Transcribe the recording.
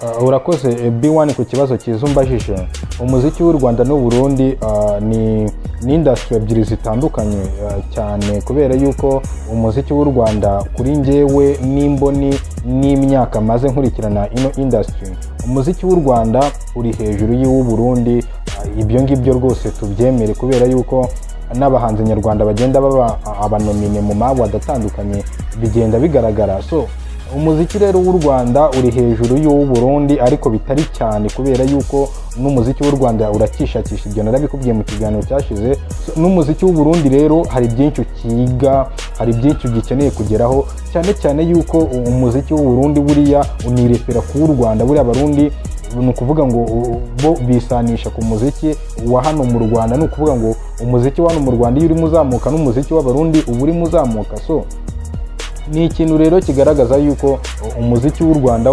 Urakoze B1 ku kibazo kizumbajije. Umuziki w'u Rwanda n'u Burundi ni industry ebyiri zitandukanye cyane, kubera yuko umuziki w'u Rwanda kuri njyewe n'imboni n'imyaka maze nkurikirana ino industry, umuziki w'u Rwanda uri hejuru y'uw'u Burundi. Ibyo ngibyo rwose tubyemere, kubera yuko n'abahanzi nyarwanda bagenda baba abanomine mu mawadi atandukanye bigenda bigaragara. So umuziki rero w'u Rwanda uri hejuru y'uw'u Burundi, ariko bitari cyane, kubera yuko n'umuziki w'u Rwanda urakishakisha. Ibyo narabikubwiye mu kiganiro cyashize. N'umuziki w'u Burundi rero hari byinshi ukiga, hari byinshi ugikeneye kugeraho, cyane cyane yuko umuziki w'u Burundi buriya unirefera ku w'u Rwanda. Buriya abarundi ni ukuvuga ngo bo bisanisha ku muziki wa hano mu Rwanda, ni ukuvuga ngo umuziki wa hano mu Rwanda iyo urimo uzamuka n'umuziki w'abarundi uba urimo uzamuka. So ni ikintu rero kigaragaza yuko umuziki w'u Rwanda